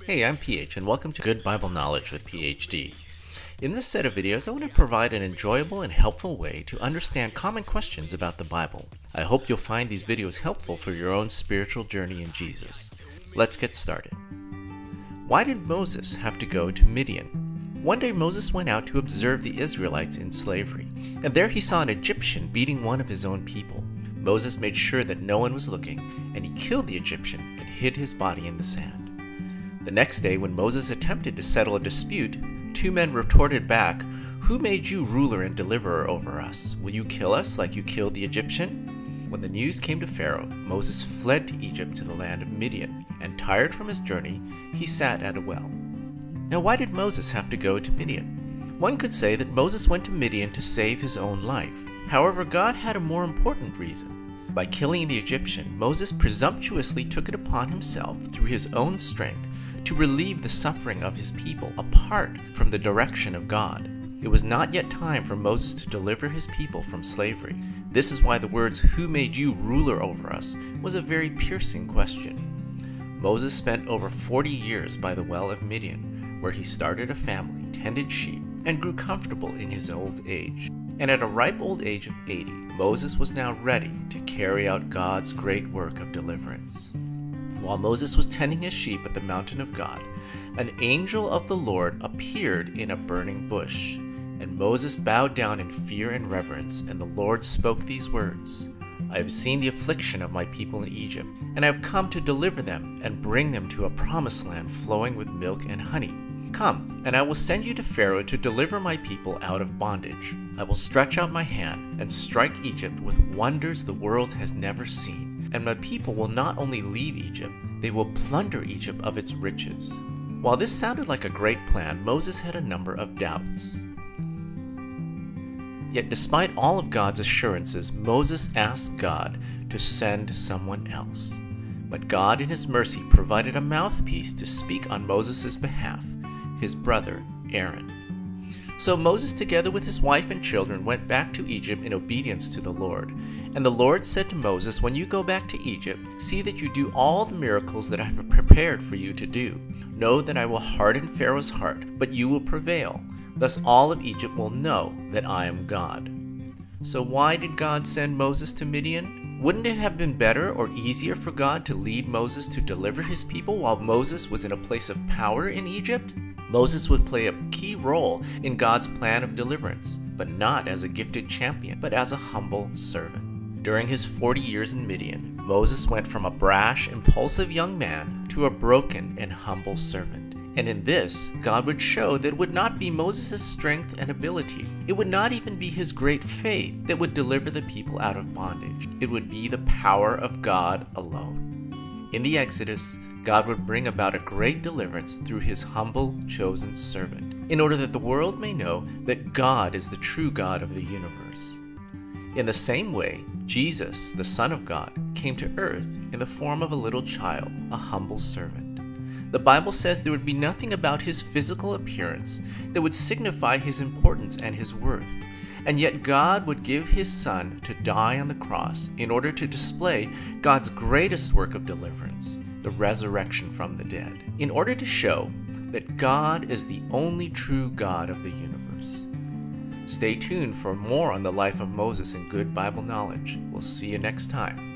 Hey, I'm PH and welcome to Good Bible Knowledge with PhD. In this set of videos, I want to provide an enjoyable and helpful way to understand common questions about the Bible. I hope you'll find these videos helpful for your own spiritual journey in Jesus. Let's get started. Why did Moses have to go to Midian? One day Moses went out to observe the Israelites in slavery, and there he saw an Egyptian beating one of his own people. Moses made sure that no one was looking, and he killed the Egyptian and hid his body in the sand. The next day, when Moses attempted to settle a dispute, two men retorted back, "Who made you ruler and deliverer over us? Will you kill us like you killed the Egyptian?" When the news came to Pharaoh, Moses fled to Egypt to the land of Midian, and tired from his journey, he sat at a well. Now, why did Moses have to go to Midian? One could say that Moses went to Midian to save his own life. However, God had a more important reason. By killing the Egyptian, Moses presumptuously took it upon himself, through his own strength, to relieve the suffering of his people apart from the direction of God. It was not yet time for Moses to deliver his people from slavery. This is why the words, "Who made you ruler over us?" was a very piercing question. Moses spent over 40 years by the well of Midian, where he started a family, tended sheep, and grew comfortable in his old age. And at a ripe old age of 80, Moses was now ready to carry out God's great work of deliverance. While Moses was tending his sheep at the mountain of God, an angel of the Lord appeared in a burning bush. And Moses bowed down in fear and reverence, and the Lord spoke these words, "I have seen the affliction of my people in Egypt, and I have come to deliver them and bring them to a promised land flowing with milk and honey. Come, and I will send you to Pharaoh to deliver my people out of bondage. I will stretch out my hand and strike Egypt with wonders the world has never seen. And my people will not only leave Egypt, they will plunder Egypt of its riches." While this sounded like a great plan, Moses had a number of doubts. Yet despite all of God's assurances, Moses asked God to send someone else. But God in his mercy provided a mouthpiece to speak on Moses' behalf, his brother Aaron. So Moses, together with his wife and children, went back to Egypt in obedience to the Lord. And the Lord said to Moses, "When you go back to Egypt, see that you do all the miracles that I have prepared for you to do. Know that I will harden Pharaoh's heart, but you will prevail. Thus all of Egypt will know that I am God." So why did God send Moses to Midian? Wouldn't it have been better or easier for God to lead Moses to deliver his people while Moses was in a place of power in Egypt? Moses would play a key role in God's plan of deliverance, but not as a gifted champion, but as a humble servant. During his 40 years in Midian, Moses went from a brash, impulsive young man to a broken and humble servant. And in this, God would show that it would not be Moses' strength and ability. It would not even be his great faith that would deliver the people out of bondage. It would be the power of God alone. In the Exodus, God would bring about a great deliverance through his humble, chosen servant, in order that the world may know that God is the true God of the universe. In the same way, Jesus, the Son of God, came to earth in the form of a little child, a humble servant. The Bible says there would be nothing about his physical appearance that would signify his importance and his worth. And yet God would give his Son to die on the cross in order to display God's greatest work of deliverance, the resurrection from the dead, in order to show that God is the only true God of the universe. Stay tuned for more on the life of Moses in Good Bible Knowledge. We'll see you next time.